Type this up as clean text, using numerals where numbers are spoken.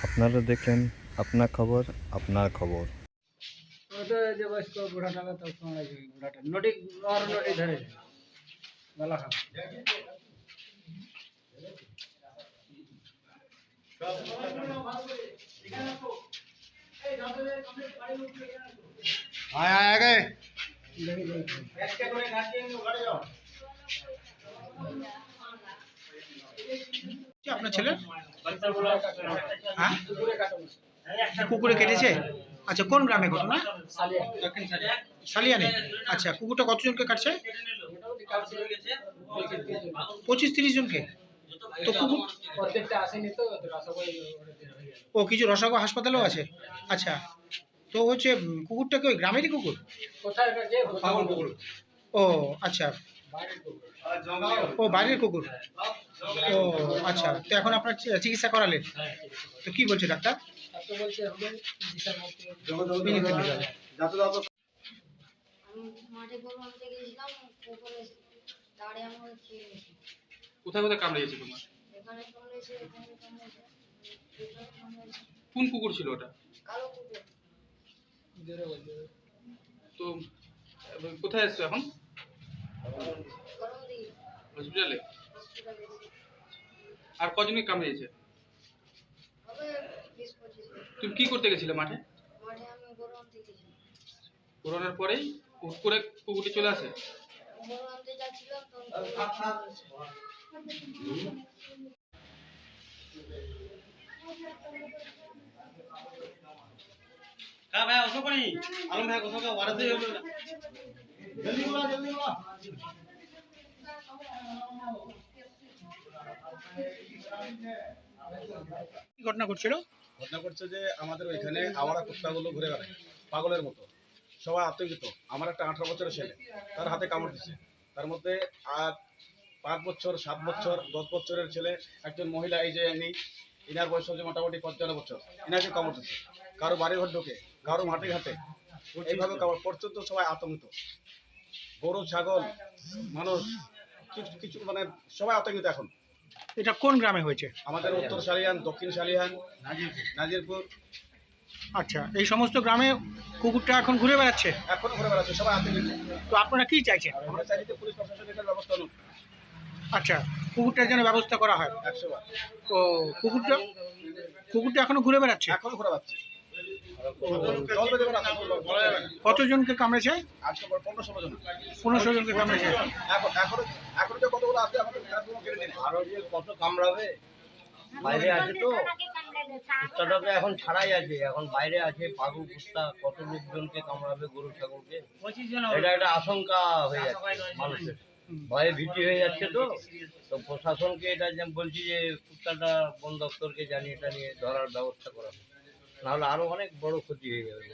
আপনারা দেখেন আপনার খবর আপনার খবর। ওটা যে বয়স্ক বুড়াটা তো কোনা যে বুড়াটা নটি আর নটি ধরে গলা খা আয় আয় আগে একটা করে ঘাটি নিয়ে ঘরে যাও। কি আপনার ছেলে বাচ্চাগুলো হ্যাঁ কুকুরে কাটো কুকুরে কেটেছে? আচ্ছা, কোন গ্রামে ঘটনা? সালিয়া সালিয়ানে। আচ্ছা, কুকুরটা কতজনকে কাটছে? মোটামুটি কাছে 25-30 জনকে। তো কুকুর প্রত্যেকটা আসেনি তো আশা করি ওটা হয়ে যাবে। ও কিছু রসাগো হাসপাতালেও আছে। আচ্ছা, তো হচ্ছে কুকুরটা কি ওই গ্রামেরই কুকুর? কোথায় এটা যে পাগল কুকুর ও আচ্ছা, বাইরের কুকুর ও বাইরের কুকুর। ও আচ্ছা, তো এখন আপনার চিকিৎসা করালেন, হ্যাঁ তো কি বলছে ডাক্তার? তো বলছে হবে দিশার মধ্যে বিনীত নিতে হবে। আমি মাঠে গরু আনতে গেছিলাম পুকুরে দাঁড়ে আমার খেয়ে গেছি। কোথায় কোথায় কামড়িয়েছে তোমার? এখানে কামড়েছে এখানে কামড়েছে এখানে কামড়েছে। কোন কুকুর ছিল ওটা? কালো কুকুর। জোরে বলছে তো কোথায় এসছো এখন? গরম দিই হসপিটালে? হসপিটালে আর কজনকে কামড়িয়েছে? হবে 20-25 জন। তুমি কি করতে গেছিলে মাঠে? মাঠে আমি গরু আনতে গেছি। করোনার পরেই হুট করে কুকুরটি চলে আসে? গরু আনতে যাচ্ছিলাম তখন কুকুর কামড়েছে। হ্যাঁ ভাই, ওসব করি আলম ভাই কোথাও ওয়ারাতে হলো না। জলদি বলা কি ঘটনা ঘটছিল? ঘটনা করছে যে আমাদের ওইখানে আওয়ারা কুত্তাগুলো ঘুরে বেড়ায় পাগলের মতো, সবাই আতঙ্কিত। আমার একটা 18 বছরের ছেলে, তার হাতে কামড় দিচ্ছে। তার মধ্যে আর 5 বছর 7 বছর 10 বছরের ছেলে, একজন মহিলা, এই যে ইনি, ইনার বয়স হচ্ছে মোটামুটি 55 বছর, ইনাকে কামড় দিচ্ছে। কারো বাড়ি ঘর ঢোকে, কারো মাঠে ঘাটে, এইভাবে কামড় পর্যন্ত সবাই আতঙ্কিত। গরু ছাগল মানুষ কিছু কিছু মানে সবাই আতঙ্কিত এখন। এটা কোন গ্রামে হয়েছে? আমাদের উত্তর শালিয়ান, দক্ষিণ শালিয়ান, নাজিরপুর, আচ্ছা, এই সমস্ত গ্রামে কুকুরটা এখন ঘুরে বেড়াচ্ছে। এখন ঘুরে বেড়াচ্ছে, সবাই আতঙ্কিত। তো আপনারা কি চাইছেন? আমরা চাই যে পুলিশ প্রশাসন এটার ব্যবস্থা নিক আচ্ছা, কুকুরটার যেন ব্যবস্থা করা হয়। 100 বার। ও কুকুরটা কুকুরটা এখনো ঘুরে বেড়াচ্ছে। এখন ঘুরে বেড়াচ্ছে, চলবে দেবে না, বলা যাবে না। কতজনকে কামড়েছে? আজকে 15-16 জন। 1500 জনকে কামড়েছে। এখন যে কতগুলো আছে আমাদের কেটে দিন। আরো যে কত কামড়াবে, বাইরে আছে তো কুত্তাটাকে এখন ছাড়াই আছে, এখন বাইরে আছে পাগল কুত্তা, কত লোকজনকে কামড়াবে, গরু ছাগলকে। এটা একটা আশঙ্কা হয়ে যাচ্ছে মানুষের, ভয়ে ভীতি হয়ে যাচ্ছে। তো তো প্রশাসনকে এটা যে বলছি যে কুত্তাটা বন দপ্তরকে জানিয়ে টানিয়ে ধরার ব্যবস্থা করা, নাহলে আরো অনেক বড় ক্ষতি হয়ে যাবে।